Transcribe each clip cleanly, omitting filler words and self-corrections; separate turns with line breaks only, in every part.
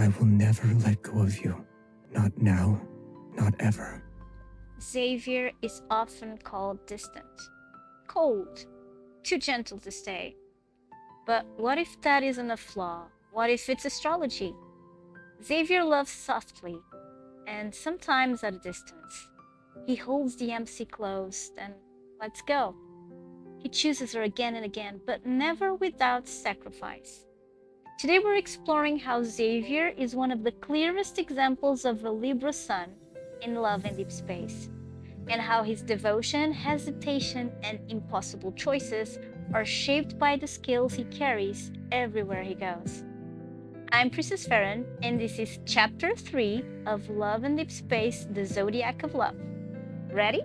I will never let go of you. Not now, not ever.
Xavier is often called distant, cold, too gentle to stay. But what if that isn't a flaw? What if it's astrology? Xavier loves softly, and sometimes at a distance. He holds the MC close and lets go. He chooses her again and again, but never without sacrifice. Today we're exploring how Xavier is one of the clearest examples of a Libra sun in Love and Deepspace, and how his devotion, hesitation, and impossible choices are shaped by the skills he carries everywhere he goes. I'm Princess Farron, and this is Chapter 3 of Love and Deepspace, the Zodiac of Love. Ready?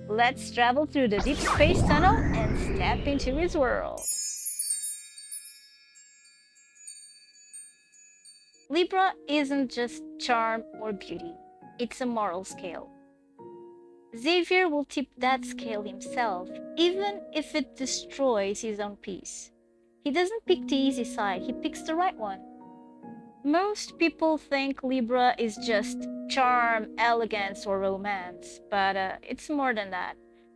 Let's travel through the deep space tunnel and step into his world. Libra isn't just charm or beauty, it's a moral scale. Xavier will tip that scale himself, even if it destroys his own peace. He doesn't pick the easy side, he picks the right one. Most people think Libra is just charm, elegance, or romance, but it's more than that.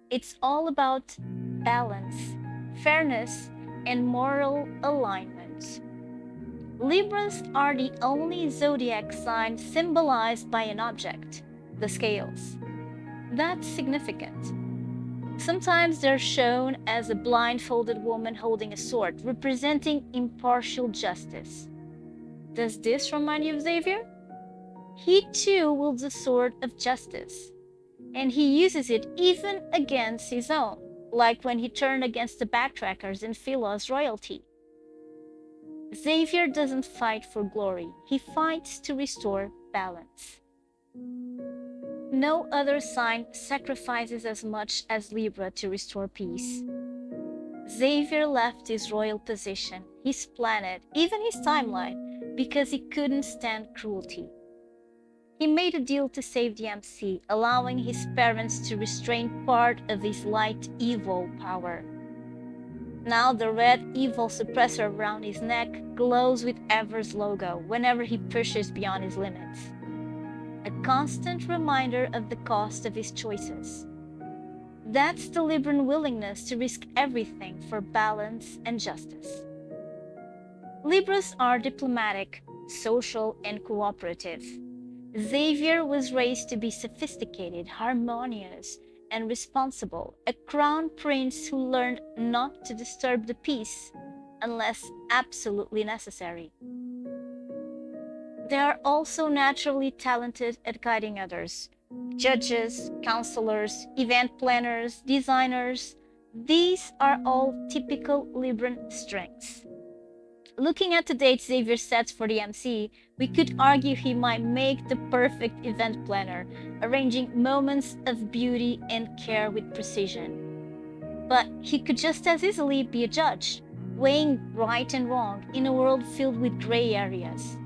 It's all about balance, fairness, and moral alignment. Libras are the only zodiac sign symbolized by an object, the scales. That's significant. Sometimes they're shown as a blindfolded woman holding a sword, representing impartial justice. Does this remind you of Xavier? He too wields the sword of justice, and he uses it even against his own, like when he turned against the backtrackers in Philo's royalty. Xavier doesn't fight for glory, he fights to restore balance. No other sign sacrifices as much as Libra to restore peace. Xavier left his royal position, his planet, even his timeline, because he couldn't stand cruelty. He made a deal to save the MC, allowing his parents to restrain part of his light evil power. Now the red evil suppressor around his neck glows with Ever's logo whenever he pushes beyond his limits. A constant reminder of the cost of his choices. That's the Libran willingness to risk everything for balance and justice. Libras are diplomatic, social, and cooperative. Xavier was raised to be sophisticated, harmonious, and responsible, a crown prince who learned not to disturb the peace unless absolutely necessary. They are also naturally talented at guiding others. Judges, counselors, event planners, designers, these are all typical Libran strengths. Looking at the dates Xavier sets for the MC, we could argue he might make the perfect event planner, arranging moments of beauty and care with precision. But he could just as easily be a judge, weighing right and wrong in a world filled with gray areas.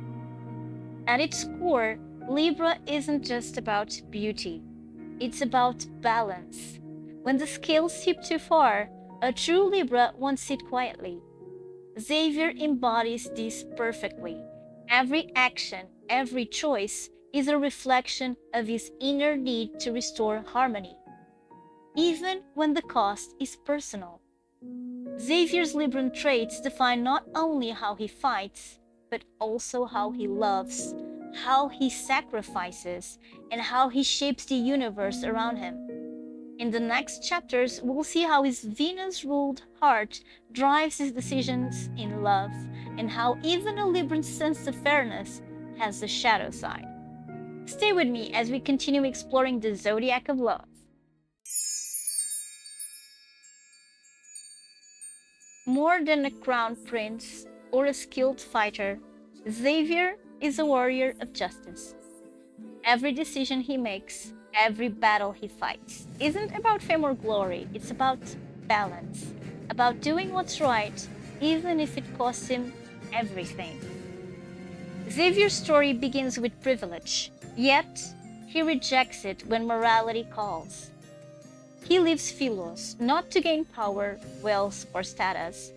At its core, Libra isn't just about beauty, it's about balance. When the scales tip too far, a true Libra won't sit quietly. Xavier embodies this perfectly. Every action, every choice is a reflection of his inner need to restore harmony, even when the cost is personal. Xavier's Libran traits define not only how he fights, but also how he loves, how he sacrifices, and how he shapes the universe around him. In the next chapters, we'll see how his Venus-ruled heart drives his decisions in love, and how even a Libran's sense of fairness has a shadow side. Stay with me as we continue exploring the Zodiac of Love. More than a crown prince or a skilled fighter, Xavier is a warrior of justice. Every decision he makes, every battle he fights, isn't about fame or glory, it's about balance, about doing what's right, even if it costs him everything. Xavier's story begins with privilege, yet he rejects it when morality calls. He leaves Philos not to gain power, wealth, or status,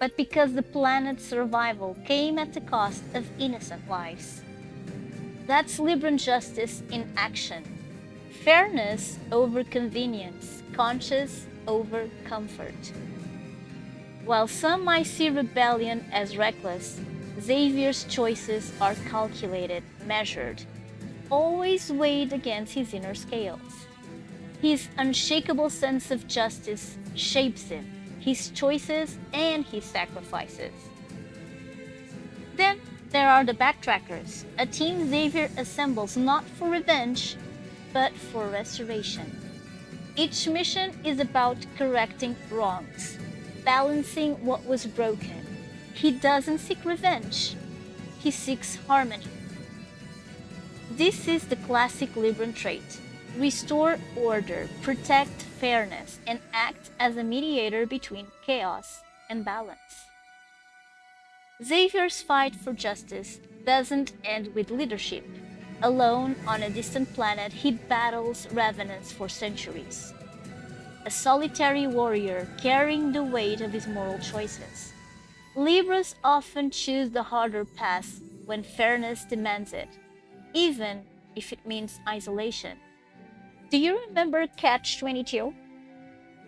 but because the planet's survival came at the cost of innocent lives. That's Libran justice in action. Fairness over convenience, conscience over comfort. While some might see rebellion as reckless, Xavier's choices are calculated, measured, always weighed against his inner scales. His unshakable sense of justice shapes him, his choices and his sacrifices. Then there are the Backtrackers, a team Xavier assembles not for revenge, but for restoration. Each mission is about correcting wrongs, balancing what was broken. He doesn't seek revenge, he seeks harmony. This is the classic Libran trait: restore order, protect fairness, and act as a mediator between chaos and balance. Xavier's fight for justice doesn't end with leadership. Alone on a distant planet, he battles revenants for centuries. A solitary warrior carrying the weight of his moral choices. Libras often choose the harder path when fairness demands it, even if it means isolation. Do you remember Catch-22?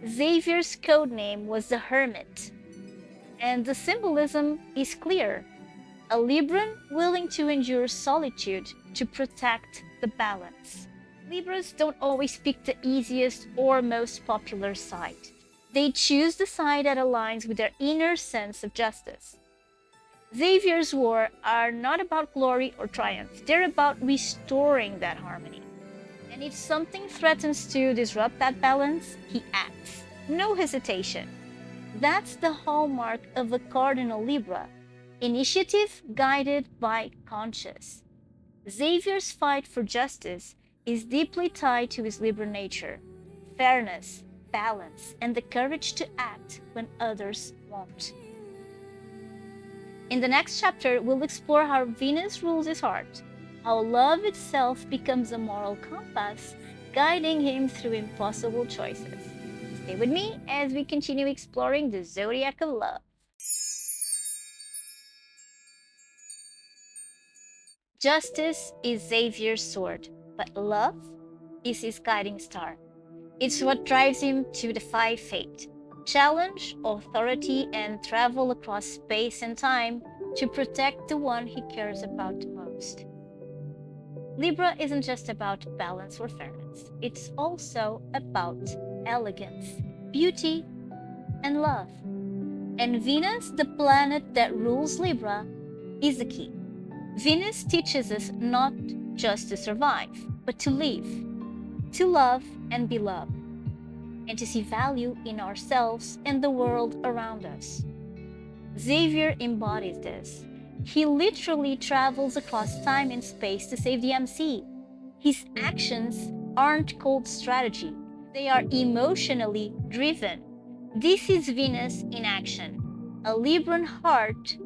Xavier's codename was the Hermit, and the symbolism is clear: a Libran willing to endure solitude to protect the balance. Libras don't always pick the easiest or most popular side. They choose the side that aligns with their inner sense of justice. Xavier's wars are not about glory or triumph. They're about restoring that harmony. And if something threatens to disrupt that balance, he acts. No hesitation. That's the hallmark of a cardinal Libra: initiative guided by conscience. Xavier's fight for justice is deeply tied to his Libra nature: fairness, balance, and the courage to act when others won't. In the next chapter, we'll explore how Venus rules his heart, how love itself becomes a moral compass, guiding him through impossible choices. Stay with me as we continue exploring the Zodiac of Love. Justice is Xavier's sword, but love is his guiding star. It's what drives him to defy fate, challenge authority, and travel across space and time to protect the one he cares about the most. Libra isn't just about balance or fairness. It's also about elegance, beauty, and love. And Venus, the planet that rules Libra, is the key. Venus teaches us not just to survive, but to live, to love and be loved, and to see value in ourselves and the world around us. Xavier embodies this. He literally travels across time and space to save the MC. His actions aren't cold strategy, they are emotionally driven. This is Venus in action, a Libran heart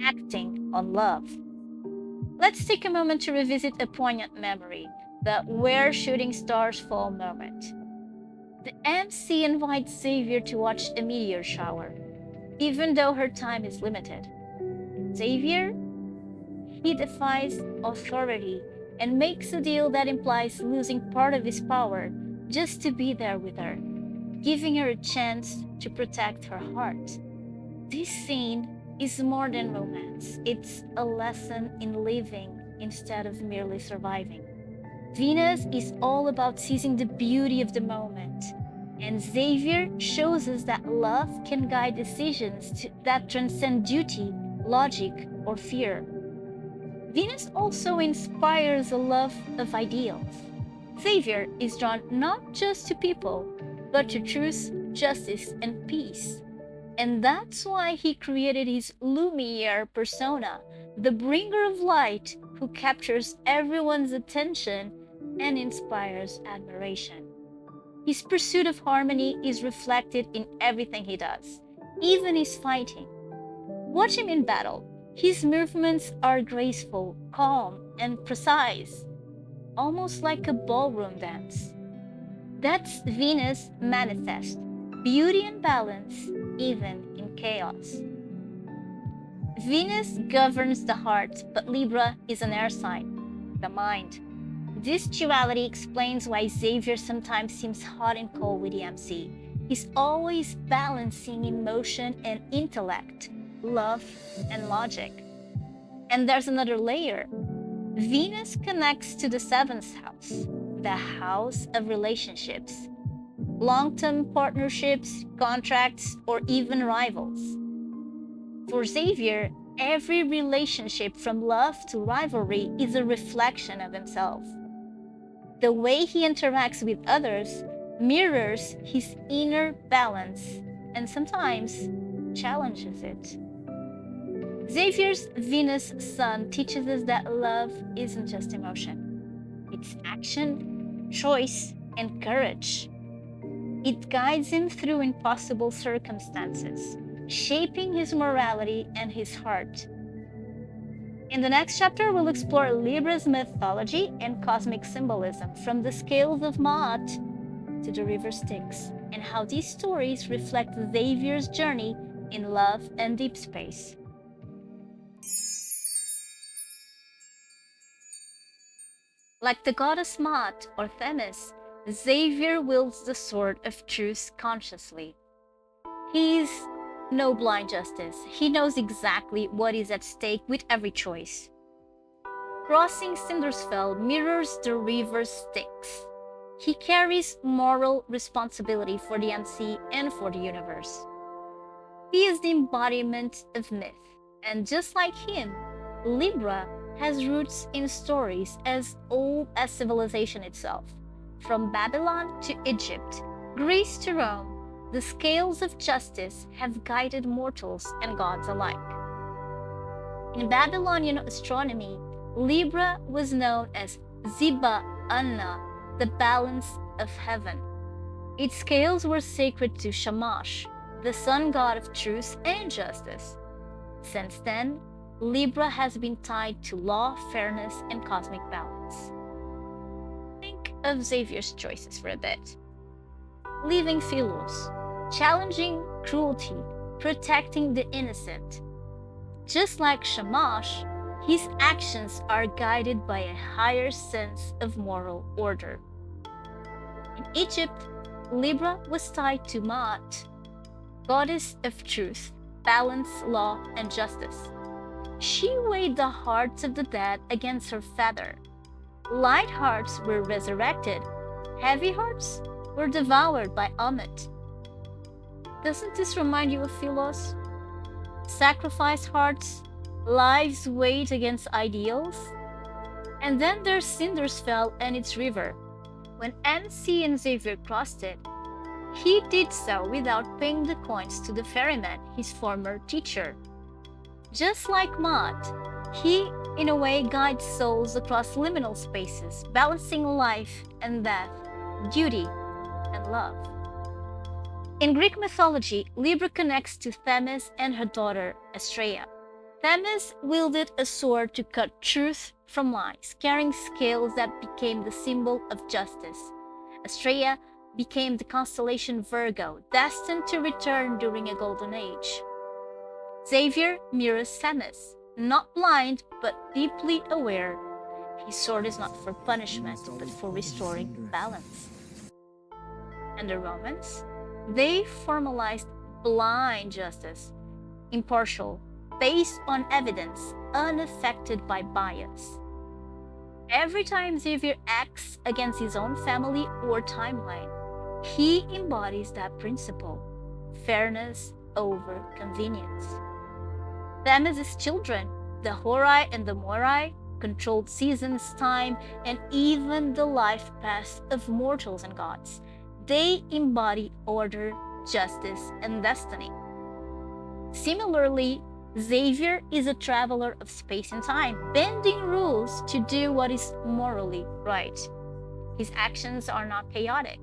acting on love. Let's take a moment to revisit a poignant memory, the "where shooting stars fall" moment. The MC invites Xavier to watch a meteor shower, even though her time is limited. Xavier, he defies authority and makes a deal that implies losing part of his power just to be there with her, giving her a chance to protect her heart. This scene is more than romance. It's a lesson in living instead of merely surviving. Venus is all about seizing the beauty of the moment, and Xavier shows us that love can guide decisions that transcend duty, logic, or fear. Venus also inspires a love of ideals. Xavier is drawn not just to people, but to truth, justice, and peace. And that's why he created his Lumiere persona, the bringer of light who captures everyone's attention and inspires admiration. His pursuit of harmony is reflected in everything he does, even his fighting. Watch him in battle. His movements are graceful, calm, and precise, almost like a ballroom dance. That's Venus manifest, beauty and balance, even in chaos. Venus governs the heart, but Libra is an air sign, the mind. This duality explains why Xavier sometimes seems hot and cold with the MC. He's always balancing emotion and intellect, love and logic. And there's another layer. Venus connects to the seventh house, the house of relationships, long-term partnerships, contracts, or even rivals. For Xavier, every relationship from love to rivalry is a reflection of himself. The way he interacts with others mirrors his inner balance and sometimes challenges it. Xavier's Venus Sun teaches us that love isn't just emotion. It's action, choice, and courage. It guides him through impossible circumstances, shaping his morality and his heart. In the next chapter, we'll explore Libra's mythology and cosmic symbolism, from the scales of Maat to the river Styx, and how these stories reflect Xavier's journey in love and deep space. Like the goddess Maat or Themis, Xavier wields the sword of truth consciously. He's no blind justice. He knows exactly what is at stake with every choice. Crossing Cindersfell mirrors the river Styx. He carries moral responsibility for the MC and for the universe. He is the embodiment of myth, and just like him, Libra has roots in stories as old as civilization itself. From Babylon to Egypt, Greece to Rome, the scales of justice have guided mortals and gods alike. In Babylonian astronomy, Libra was known as Ziba Anna, the balance of heaven. Its scales were sacred to Shamash, the sun god of truth and justice. Since then, Libra has been tied to law, fairness, and cosmic balance. Think of Xavier's choices for a bit. Leaving Philos, challenging cruelty, protecting the innocent. Just like Shamash, his actions are guided by a higher sense of moral order. In Egypt, Libra was tied to Maat, goddess of truth, balance, law, and justice. She weighed the hearts of the dead against her feather. Light hearts were resurrected, heavy hearts were devoured by Ammit. Doesn't this remind you of Philos? Sacrifice hearts, lives weighed against ideals? And then there's Cindersfell and its river. When MC and Xavier crossed it, he did so without paying the coins to the ferryman, his former teacher. Just like Maat, he, in a way, guides souls across liminal spaces, balancing life and death, duty and love. In Greek mythology, Libra connects to Themis and her daughter, Astraea. Themis wielded a sword to cut truth from lies, carrying scales that became the symbol of justice. Astraea became the constellation Virgo, destined to return during a golden age. Xavier mirrors Themis, not blind but deeply aware. His sword is not for punishment but for restoring balance. And the Romans? They formalized blind justice, impartial, based on evidence, unaffected by bias. Every time Xavier acts against his own family or timeline, he embodies that principle, fairness over convenience. Themis' children, the Horai and the Moirai, controlled seasons, time, and even the life paths of mortals and gods. They embody order, justice, and destiny. Similarly, Xavier is a traveler of space and time, bending rules to do what is morally right. His actions are not chaotic.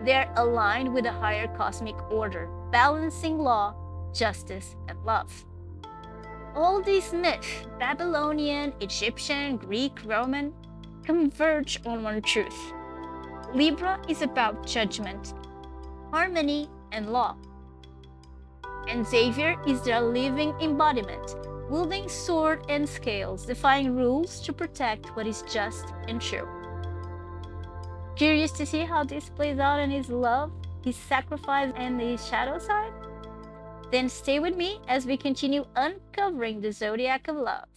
They're aligned with a higher cosmic order, balancing law, justice, and love. All these myths, Babylonian, Egyptian, Greek, Roman, converge on one truth. Libra is about judgment, harmony, and law. And Xavier is their living embodiment, wielding sword and scales, defying rules to protect what is just and true. Curious to see how this plays out in his love, his sacrifice, and his shadow side? Then stay with me as we continue uncovering the Zodiac of Love.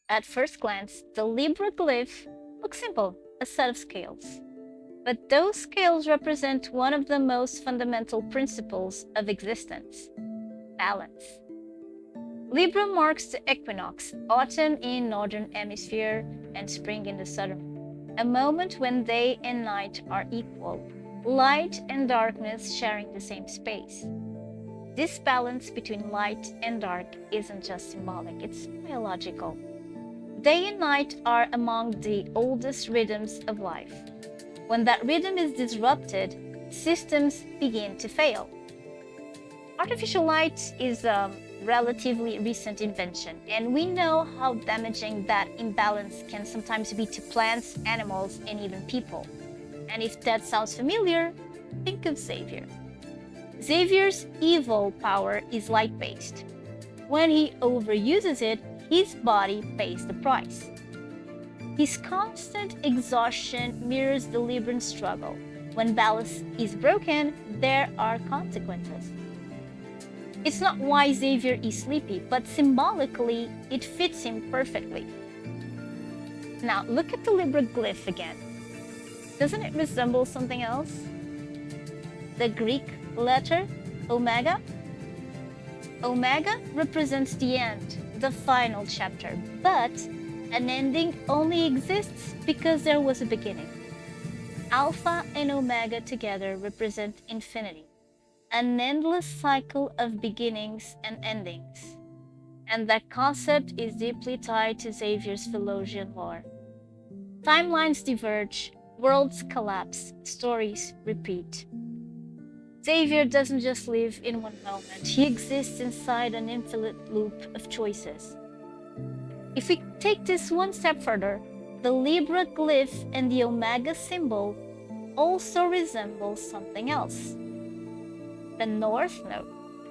At first glance, the Libra glyph looks simple, a set of scales. But those scales represent one of the most fundamental principles of existence: balance. Libra marks the equinox, autumn in northern hemisphere and spring in the southern, a moment when day and night are equal, light and darkness sharing the same space. This balance between light and dark isn't just symbolic, it's biological. Day and night are among the oldest rhythms of life. When that rhythm is disrupted, systems begin to fail. Artificial light is a relatively recent invention, and we know how damaging that imbalance can sometimes be to plants, animals, and even people. And if that sounds familiar, think of Xavier. Xavier's evil power is light-based. When he overuses it, his body pays the price. His constant exhaustion mirrors the Libran struggle. When balance is broken, there are consequences. It's not why Xavier is sleepy, but symbolically, it fits him perfectly. Now, look at the Libra glyph again. Doesn't it resemble something else? The Greek letter omega? Omega represents the end, the final chapter, but an ending only exists because there was a beginning. Alpha and Omega together represent infinity, an endless cycle of beginnings and endings. And that concept is deeply tied to Xavier's Philosian lore. Timelines diverge, worlds collapse, stories repeat. Xavier doesn't just live in one moment, he exists inside an infinite loop of choices. If we take this one step further, the Libra glyph and the Omega symbol also resemble something else: the North Node.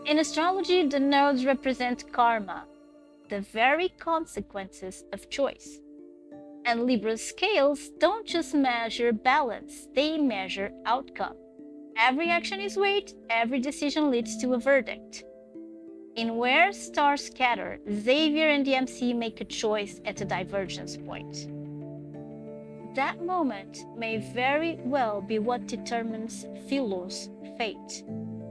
In astrology, the nodes represent karma, the very consequences of choice. And Libra's scales don't just measure balance, they measure outcome. Every action is weighed, every decision leads to a verdict. In Where Stars Scatter, Xavier and the MC make a choice at a divergence point. That moment may very well be what determines Philo's fate.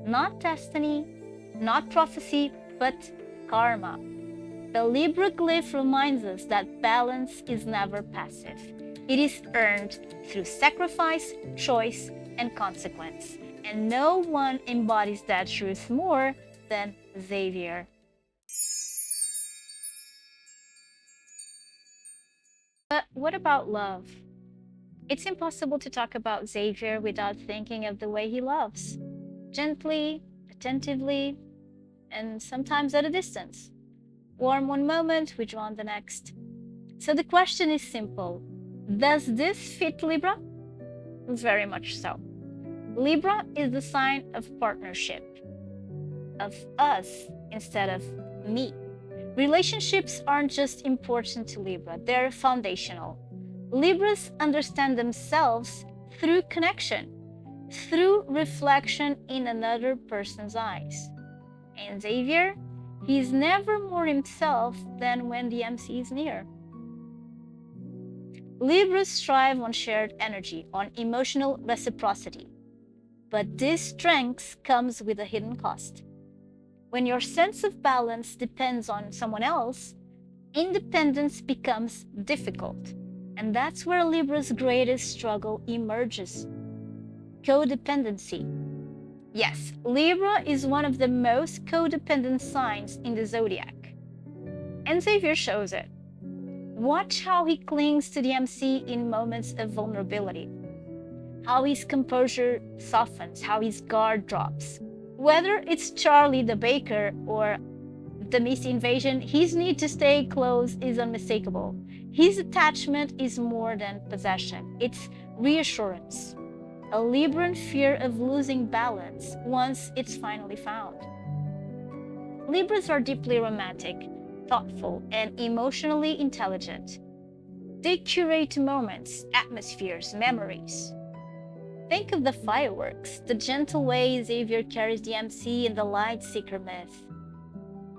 Not destiny, not prophecy, but karma. The Libra glyph reminds us that balance is never passive. It is earned through sacrifice, choice, and consequence. And no one embodies that truth more than Xavier. But what about love? It's impossible to talk about Xavier without thinking of the way he loves. Gently, attentively, and sometimes at a distance. Warm one moment, withdrawn the next. So the question is simple. Does this fit Libra? Very much so. Libra is the sign of partnership, of us instead of me. Relationships aren't just important to Libra, they're foundational. Libras understand themselves through connection, through reflection in another person's eyes. And Xavier, he's never more himself than when the MC is near. Libras thrive on shared energy, on emotional reciprocity. But this strength comes with a hidden cost. When your sense of balance depends on someone else, independence becomes difficult. And that's where Libra's greatest struggle emerges: codependency. Yes, Libra is one of the most codependent signs in the zodiac. And Xavier shows it. Watch how he clings to the MC in moments of vulnerability. How his composure softens, how his guard drops. Whether it's Charlie the baker or the Mist invasion, his need to stay close is unmistakable. His attachment is more than possession, it's reassurance. a Libran fear of losing balance once it's finally found. Libras are deeply romantic, thoughtful, and emotionally intelligent. They curate moments, atmospheres, memories. Think of the fireworks, the gentle way Xavier carries the MC in the light seeker myth.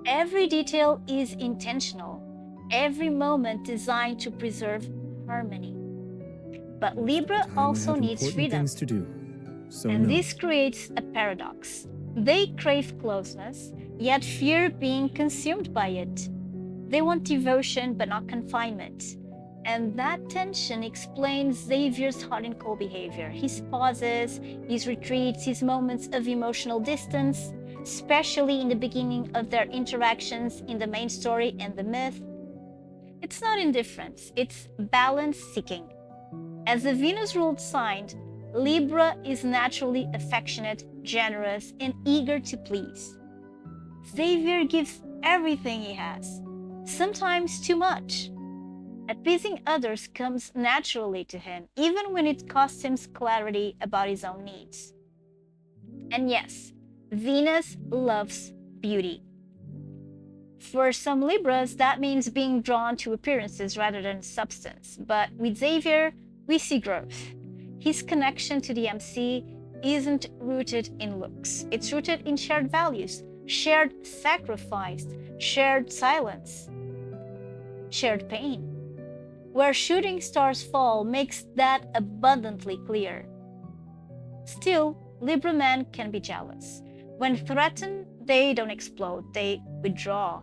Every detail is intentional, every moment designed to preserve harmony. But Libra also needs freedom,
things to do, so
and
no.
this creates a paradox. They crave closeness, yet fear being consumed by it. They want devotion but not confinement. And that tension explains Xavier's hot and cold behavior, his pauses, his retreats, his moments of emotional distance, especially in the beginning of their interactions in the main story and the myth. It's not indifference, it's balance seeking. As a Venus-ruled sign, Libra is naturally affectionate, generous, and eager to please. Xavier gives everything he has, sometimes too much. Appeasing others comes naturally to him, even when it costs him clarity about his own needs. And yes, Venus loves beauty. For some Libras, that means being drawn to appearances rather than substance. But with Xavier, we see growth. His connection to the MC isn't rooted in looks. It's rooted in shared values, shared sacrifice, shared silence, shared pain. Where shooting stars fall makes that abundantly clear. Still, Libra men can be jealous. When threatened, they don't explode, they withdraw.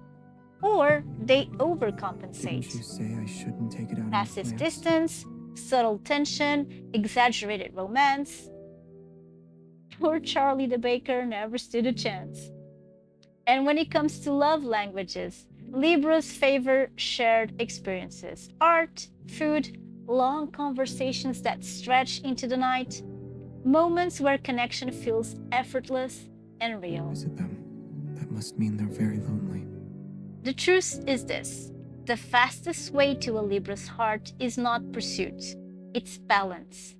Or they overcompensate.
Didn't you say I shouldn't take it out
Passive
on plants?
distance, subtle tension, exaggerated romance. Poor Charlie the Baker never stood a chance. And when it comes to love languages, Libras favor shared experiences, art, food, long conversations that stretch into the night, moments where connection feels effortless and real.
Is it them? That must mean they're very lonely.
The truth is this: the fastest way to a Libra's heart is not pursuit, it's balance.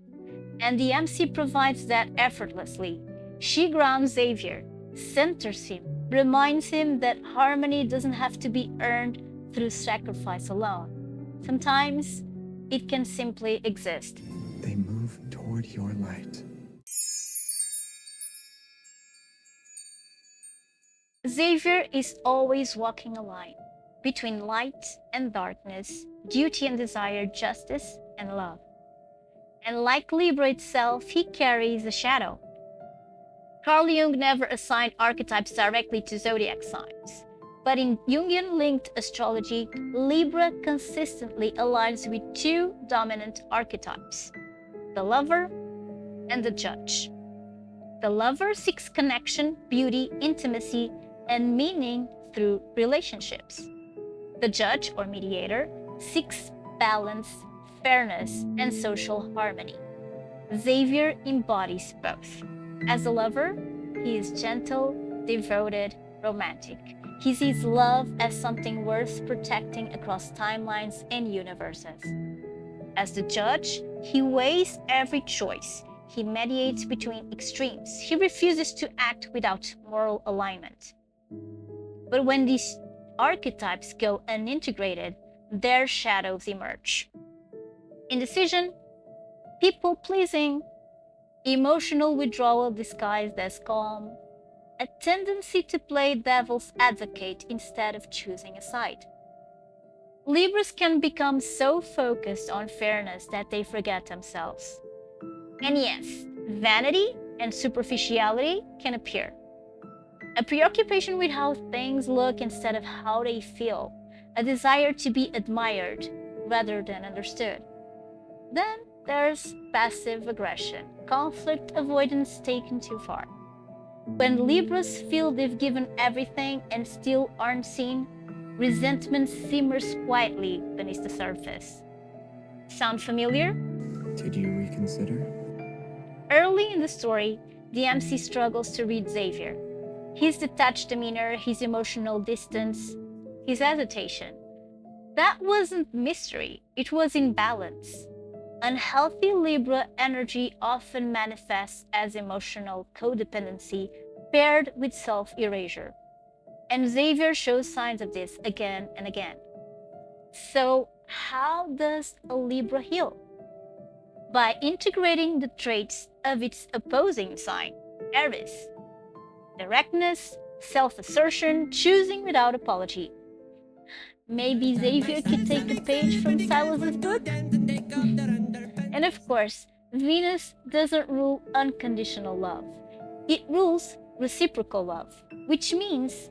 And the MC provides that effortlessly. She grounds Xavier, centers him, reminds him that harmony doesn't have to be earned through sacrifice alone. Sometimes it can simply exist.
They move toward your light.
Xavier is always walking a line between light and darkness, duty and desire, justice and love. And like Libra itself, he carries a shadow. Carl Jung never assigned archetypes directly to zodiac signs, but in Jungian-linked astrology, Libra consistently aligns with two dominant archetypes: the lover and the judge. The lover seeks connection, beauty, intimacy, and meaning through relationships. The judge or mediator seeks balance, fairness, and social harmony. Xavier embodies both. As a lover, he is gentle, devoted, romantic. He sees love as something worth protecting across timelines and universes. As the judge, he weighs every choice. He mediates between extremes. He refuses to act without moral alignment. But when these archetypes go unintegrated, their shadows emerge. Indecision, people-pleasing, emotional withdrawal disguised as calm, a tendency to play devil's advocate instead of choosing a side. Libras can become so focused on fairness that they forget themselves. And yes, vanity and superficiality can appear. A preoccupation with how things look instead of how they feel, a desire to be admired rather than understood. Then there's passive aggression, conflict avoidance taken too far. When Libras feel they've given everything and still aren't seen, resentment simmers quietly beneath the surface. Sound familiar?
Did you reconsider?
Early in the story, the MC struggles to read Xavier. His detached demeanor, his emotional distance, his hesitation. That wasn't mystery, it was imbalance. Unhealthy Libra energy often manifests as emotional codependency paired with self-erasure. And Xavier shows signs of this again and again. So, how does a Libra heal? By integrating the traits of its opposing sign, Aries. Directness, self-assertion, choosing without apology. Maybe Xavier could take a page from Silas's book? And of course, Venus doesn't rule unconditional love. It rules reciprocal love, which means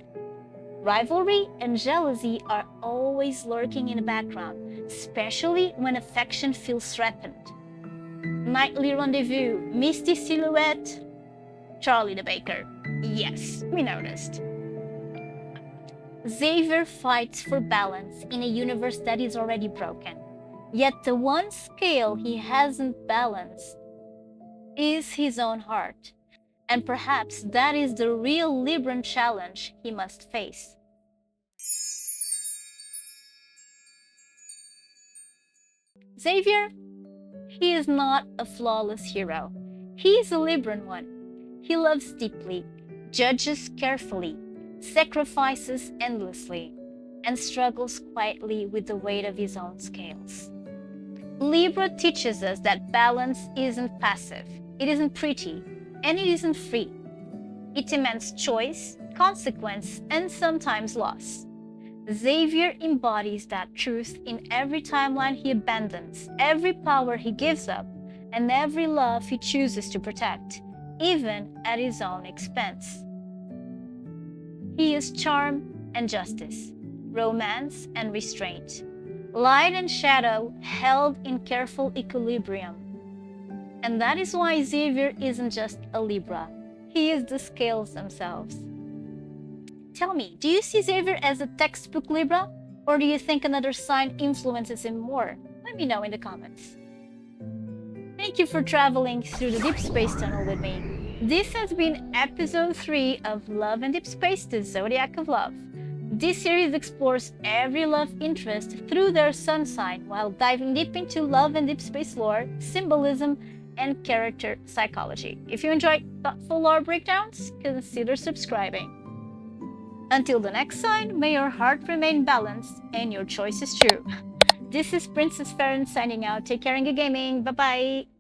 rivalry and jealousy are always lurking in the background, especially when affection feels threatened. Nightly rendezvous, misty silhouette, Charlie the Baker. Yes, we noticed. Xavier fights for balance in a universe that is already broken. Yet the one scale he hasn't balanced is his own heart. And perhaps that is the real Libran challenge he must face. Xavier, he is not a flawless hero. He is a Libran one. He loves deeply, judges carefully, sacrifices endlessly, and struggles quietly with the weight of his own scales. Libra teaches us that balance isn't passive, it isn't pretty, and it isn't free. It demands choice, consequence, and sometimes loss. Xavier embodies that truth in every timeline he abandons, every power he gives up, and every love he chooses to protect, even at his own expense. He is charm and justice, romance and restraint, light and shadow held in careful equilibrium. And that is why Xavier isn't just a Libra, he is the scales themselves. Tell me, do you see Xavier as a textbook Libra, or do you think another sign influences him more? Let me know in the comments. Thank you for traveling through the Deep Space Tunnel with me. This has been episode 3 of Love and Deepspace, the Zodiac of Love. This series explores every love interest through their sun sign while diving deep into Love and Deepspace lore, symbolism, and character psychology. If you enjoyed thoughtful lore breakdowns, consider subscribing. Until the next sign, may your heart remain balanced and your choices true. This is Princess Farron signing out. Take care and good gaming. Bye-bye.